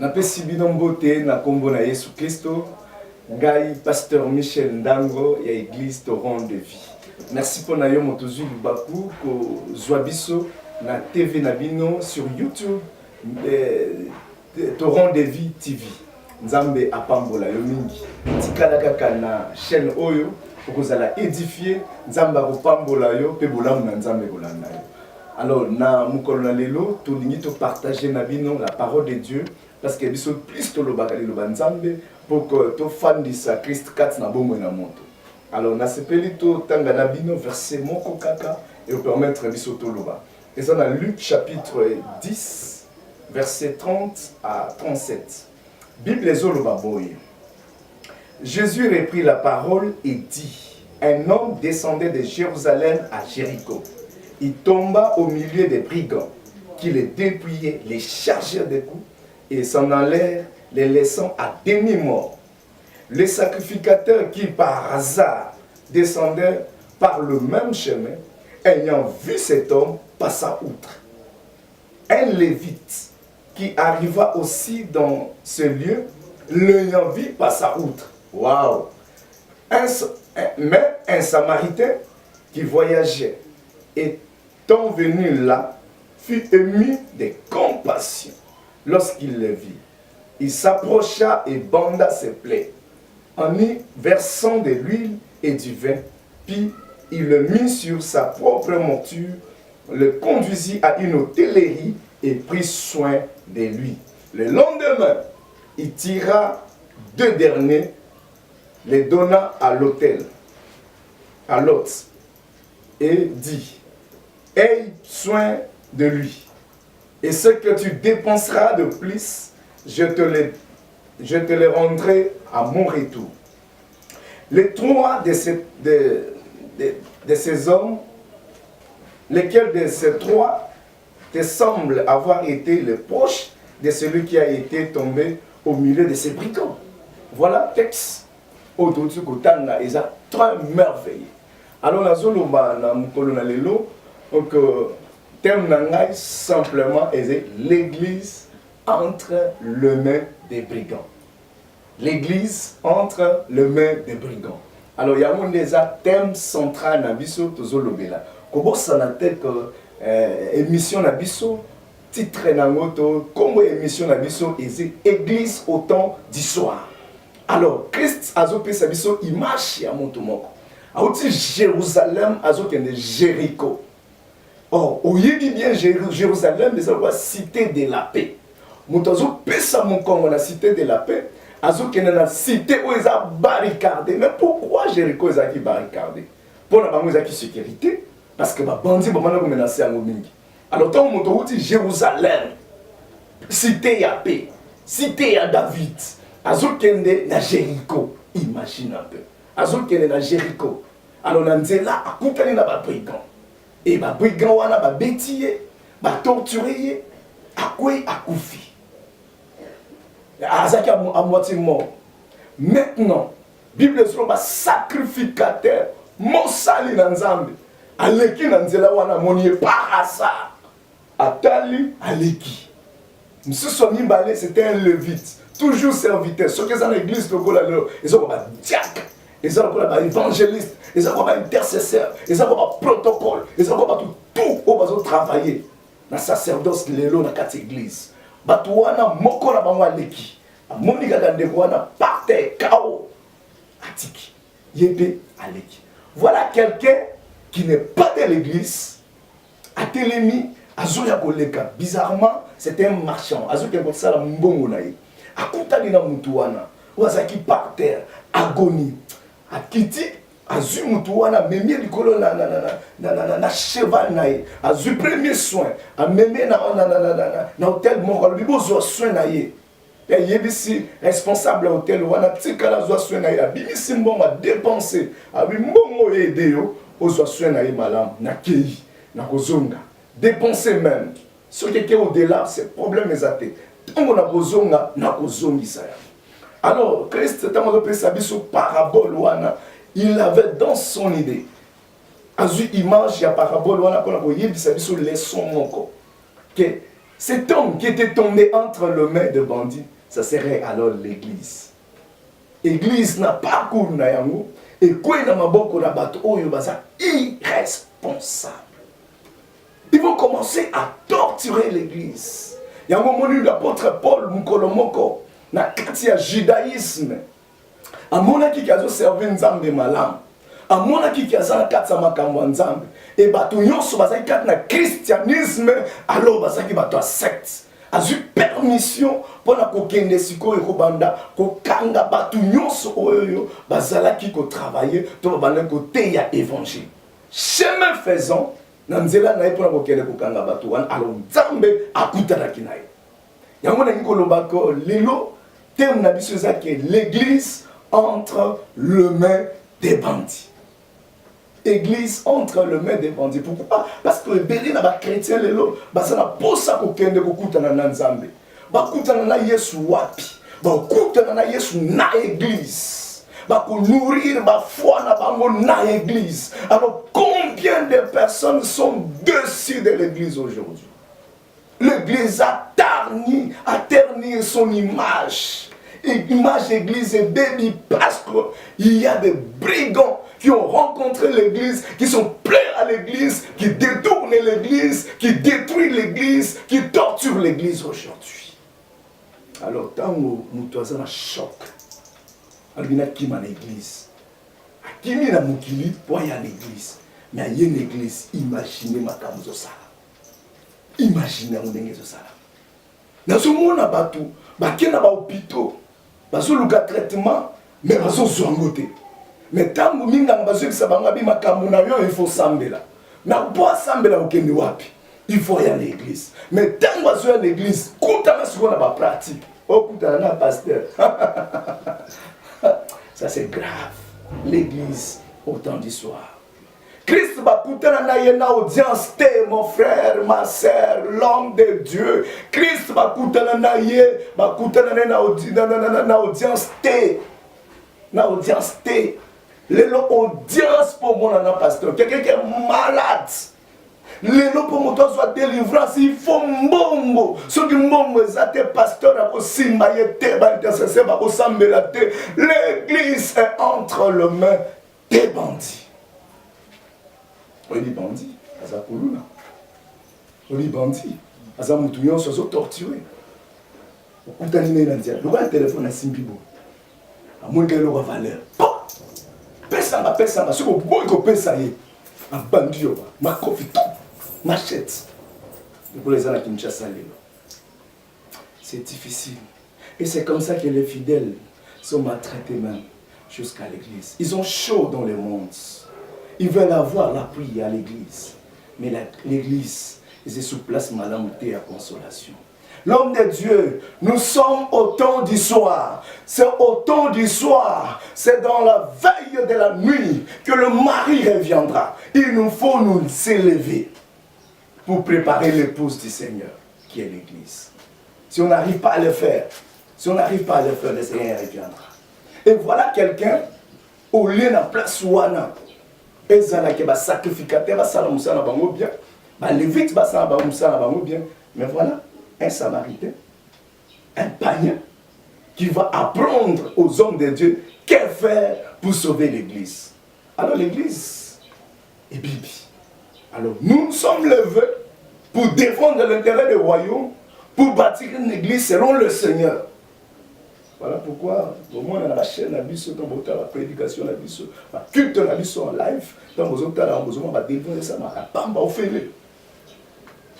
Napesi bino mbote na kombo na Yesu Kristo. Ngai pasteur Michel Ndango ya église Torrent de Vie. Merci pour nayo motozu lubaku ko zwabiso na TV na bino sur YouTube Torrent de Vie TV. Nzambe apambola yo mingi. Tikala kaka na chaîne oyo okozala édifier nzambe apambola yo pe bolamu na nzambe bolanda yo. Alors na mukolo na lelo tolingi to partager na bino la parole de Dieu parce que biso plus to lobaka liloba nzambe pour que to fandisa Christ kat na bombo na moto. Alors na sepeli to tanga na bino verset moko kaka et permettre biso to loba. Et ça dans Luc chapitre 10 verset 30 à 37. Bible ezoloba boye. Jésus reprit la parole et dit: un homme descendait de Jérusalem à Jéricho. Il tomba au milieu des brigands qui les dépouillaient, les chargèrent de coups et s'en allèrent, les laissant à demi-mort. Le sacrificateur qui par hasard descendait par le même chemin, ayant vu cet homme, passa outre. Un lévite qui arriva aussi dans ce lieu, l'ayant vu, passa outre. Waouh! Mais un Samaritain qui voyageait étant venu là, fut ému de compassion lorsqu'il le vit. Il s'approcha et banda ses plaies, en y versant de l'huile et du vin, puis il le mit sur sa propre monture, le conduisit à une hôtellerie et prit soin de lui. Le lendemain, il tira 2 derniers, les donna à l'hôtel, à l'hôte, et dit: aie soin de lui, et ce que tu dépenseras de plus, je te le rendrai à mon retour. Les 3 de ces hommes, lesquels de ces 3 te semblent avoir été les proches de celui qui a été tombé au milieu de ces brigands? Voilà texte. Autour kotanga eza très merveilleux. Alors la zoloba na mukolo na lelo, donc thème nangai simplement est l'église entre les mains des brigands. L'église entre les mains des brigands. Alors il y a un des thèmes central na biso tozolobela. Kobo sana tête émission na biso titre na ngoto comme émission na biso est église au temps du soir. Alors, Christ a fait sa image à Montomoko. A dit Jérusalem a dit Jéricho. Or, au lieu de bien Jérusalem, c'est la cité de la paix. Montazo pesa mon Congo la cité de la paix. A dit la cité où ils ont barricadé. Mais pourquoi Jéricho ils ont barricadé? Pour la sécurité. Parce que les bandits ont menacé à Momingi. Alors, quand on dit Jérusalem, cité à paix, cité à David. Azokende na Jéricho, imagine un peu. Azokende na Jéricho. Alors Nanzela a coupé na ba brigand. Et ba brigand wana ba bétier, ba torturé, a quoi a koufi. Azaki à moitié mort. Maintenant, Bible sur ba sacrificateur, mosali na Nzambe. Aleki Nanzela wana monié par hasard. Atali aleki. Monsieur Soni Balé, c'était un lévite. Toujours serviteur. Ceux qui sont dans l'église, ils ont un diacre, ils ont un évangéliste, ils ont un intercesseur, ils ont un protocole, ils ont tout au travailler. Dans le sacerdoce, dans l'église. Batouana, Moko la Bangwa Leki. Monika Gandekwana, par terre, KO. Atiki. Yébe Aleki. Voilà quelqu'un qui n'est pas de l'église, à Télémi, à Zoya Koleka. Bizarrement, c'était un marchand. À Zoya Koleka, Mbongo Naï. Akutani na mutu wana wazaki par terre agonie akiti azu mutu wana memie likolo na cheval na ye azu premier soin ameme na hôtel moko bibo zo soin na ye ya yebisi responsable hôtel wana tikala zo soin na ye abimisi mbongo dépenser abi mbongo aider yo ozo soin na ye malam na kei na kozonga dépenser même ce qui est au-delà c'est problème exaté. Alors, Christ, parabole, il avait dans son idée, à une image, il y a parabole, leçon que Cet homme qui était tombé entre les mains de bandits, ça serait alors l'église. L'église n'a pas cours na yango et quoi na maboko na bato oyo baza irresponsable. Ils vont commencer à torturer l'église. Yango moni l'apôtre Paul Mukolomoko na kati ya judaïsme. Amonaki ki azo servir nzambe malamu. Amonaki ki aza na kati ya makambo ya nzambe. Et bato nyonso bazaki kati na christianisme alors bazaki bato ya secte. Azu permission pour na kokende sikoyo kobanda kokanga bato nyonso oyo bazalaki ko travailler to banda côté ya évangile. Chemin faisant na nzela na pour na kokende kokanga bato wana alors nzambe akutanaki na ye. Yango na ngikoloba ko lelo thème na biso ezaki l'église entre les mains des bandits. Église entre les mains des bandits. Pourquoi? Parce que les chrétiens, ils posa kokende kokutana na nzambe. Bakutana na Yesu wapi. Bakutana na Yesu na église. Bako nourrir ba foi na bango na église. Alors combien de personnes sont dessus de l'église aujourd'hui? L'église a terni son image. L'image d'église est bénie parce qu'il y a des brigands qui ont rencontré l'église, qui sont prêts à l'église, qui détournent l'église, qui détruisent l'église, qui torturent l'église aujourd'hui. Alors, tant que nous sommes en choc, nous sommes à l'église. Qui est à Moukili pour aller à l'église? Mais il y a une église, imaginez ma caméra. Imaginez mon dengue ça. Dans ce monde, il y a des hôpitaux, il y a des traitements, mais il y a des zoangotés. Mais tant que minga mbazo ki sabanga bi makambo na yo il faut sambela. Na boa sambela okende wapi? Il faut aller à l'église. Mais tant que mbazo à l'église, kutana siko na ba pratique. O kutana na pasteur. Ça c'est grave. L'église au temps du soir. Christ va kutana na yena audience té mon frère, ma sœur, l'homme de Dieu. Christ va kutana na ye, va kutana na audience té. Na audience té. L'audience pour mon pasteur, quelqu'un qui est malade. L'élo pour mon soit délivrance, il faut mbongo. Ceux qui mbongo, c'est pasteur, l'église est entre les mains des bandits. On dit bandits, ça coulou là. On dit bandits, ça moutouillon, ça sont torturés. On t'a dit, le téléphone à Simbibo. À moins qu'elle aura valeur. Pesanga, ce qu'on peut penser, un bandit, ma profite, machette. Pour les gens qui me chassent, c'est difficile. Et c'est comme ça que les fidèles sont maltraités même jusqu'à l'église. Ils ont chaud dans le monde. Ils veulent avoir l'appui à l'église. Mais l'église, ils se sous place madame à consolation. L'homme de Dieu, nous sommes au temps du soir. C'est au temps du soir. C'est dans la veille de la nuit que le mari reviendra. Il nous faut nous élever pour préparer l'épouse du Seigneur, qui est l'église. Si on n'arrive pas à le faire, le Seigneur reviendra. Et voilà quelqu'un, au lieu de la place ouana, et ça qui va sacrificateur, va salamusa na bango bien, va lévite va salamusa na bango bien, mais voilà. Un samaritain, un païen, qui va apprendre aux hommes de Dieu que faire pour sauver l'église. Alors l'église est bibi. Alors nous sommes levés pour défendre l'intérêt du royaume, pour bâtir une église selon le Seigneur. Voilà pourquoi, au moins dans la chaîne, dans la prédication, dans la culte en live, dans la délivrer ça,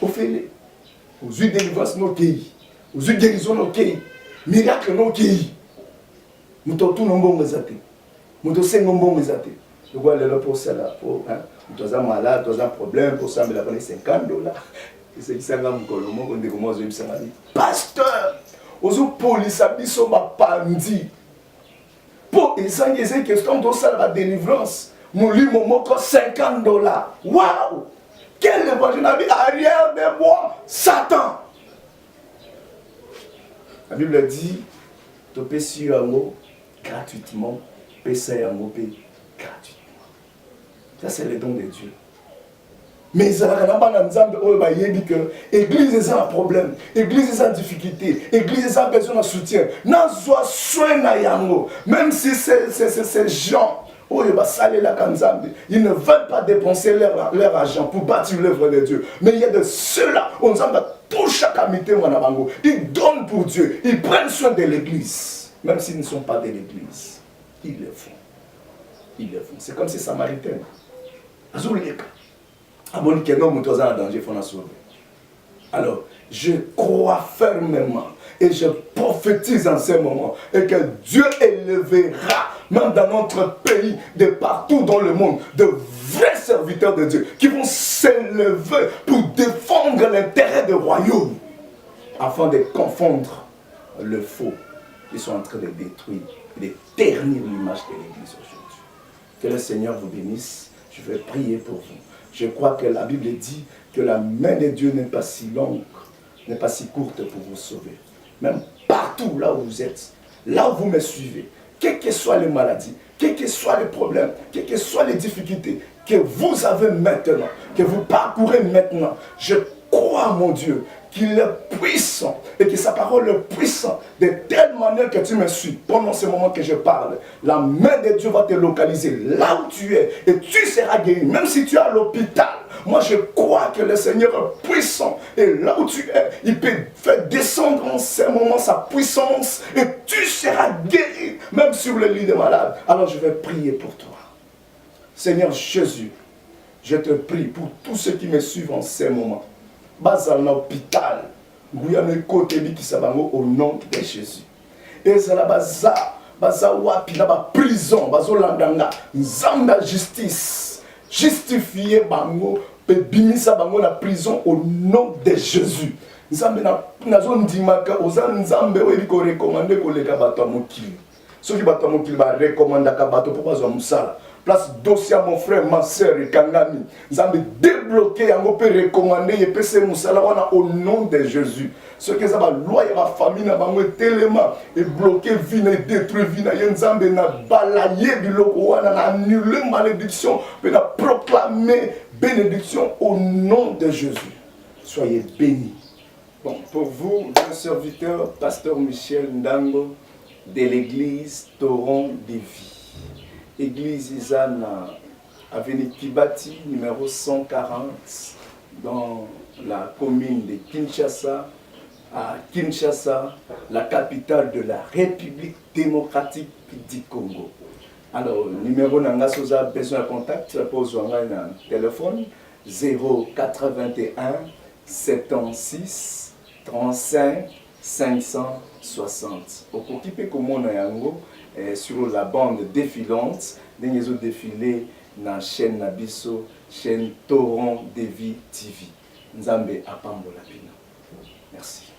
on fait aux yeux de délivrance nos pays, aux yeux de guérison nos pays, miracle nos pays. Nous sommes tous nombreux zate. Nous sommes nombreux zate. Je vois le pour ça là, pour nous sommes malades, nous avons un problème pour ça, mais là on est $50. Et c'est ça que nous colomons quand nous sommes ça pasteur, aux yeux police abisso ma pandi. Pour essayer ces questions de ça la délivrance, nous lui mon $50. Waouh! Quel évangile arrière de moi, Satan. La Bible dit, tu peux sur un mot gratuitement, payer un mot gratuitement. Ça c'est le don de Dieu. Mais ils ont dit que l'église est un problème, l'église est en difficulté, l'église a besoin de soutien. Même si ces gens, ils ne veulent pas dépenser leur argent pour bâtir l'œuvre de Dieu. Mais il y a de ceux-là, tout chaque amitié, ils donnent pour Dieu, ils prennent soin de l'église. Même s'ils ne sont pas de l'église, ils le font. Ils le font. C'est comme ces Samaritains. Alors, je crois fermement et je prophétise en ce moment et que Dieu élèvera, même dans notre pays, de partout dans le monde, de vrais serviteurs de Dieu qui vont s'élever pour défendre l'intérêt du royaume afin de confondre le faux. Ils sont en train de détruire, de ternir l'image de l'Église aujourd'hui. Que le Seigneur vous bénisse. Je vais prier pour vous. Je crois que la Bible dit que la main de Dieu n'est pas si longue, n'est pas si courte pour vous sauver. Même partout là où vous êtes, là où vous me suivez, quelles que soient les maladies, quels que soient les problèmes, quelles que soient les difficultés que vous avez maintenant, que vous parcourez maintenant, je crois, mon Dieu, qu'il est puissant et que sa parole est puissante de telle manière que tu me suis pendant ce moment que je parle. La main de Dieu va te localiser là où tu es et tu seras guéri, même si tu es à l'hôpital. Moi, je crois que le Seigneur est puissant et là où tu es, il peut faire descendre en ce moment sa puissance et tu seras guéri, même sur le lit des malades. Alors, je vais prier pour toi. Seigneur Jésus, je te prie pour tous ceux qui me suivent en ce moment. Bazal na hôpital, Guyane côté qui s'abango au nom de Jésus. Et ça la baza wapi na ba prison, bazo landanga, nzamba justice, justifier bango, pe bimisa bango na prison au nom de Jésus. Nzambe na zone dimaka, ozan nzambe oyebi ko recommander koleka bato mokili. Soki bato mokili ba recommanda ka bato pour bazwa musala. Place dossier à mon frère, ma soeur, et Kangami. Nous avons débloqué, on peut recommander, et puis c'est Moussala au nom de Jésus. Ce que ça va, loi et la famille, n'a pas tellement, et bloqué, vie, et détruit, vie, nous avons balayé du loco, on a annulé malédiction, on a proclamé bénédiction au nom de Jésus. Soyez bénis. Bon, pour vous, un serviteur, pasteur Michel Ndango, de l'église Torrent des Vies. Église Isana, avenue Kibati, numéro 140, dans la commune de Kinshasa, à Kinshasa, la capitale de la République démocratique du Congo. Alors, numéro Nangasoza, besoin de contact, pose un téléphone 081 76 35 560. Au occupé comme on a sur la bande défilante, des autres défilés dans la chaîne Nabiso, chaîne Torrent de Vie TV. Nzambe Apambola Pina. Merci.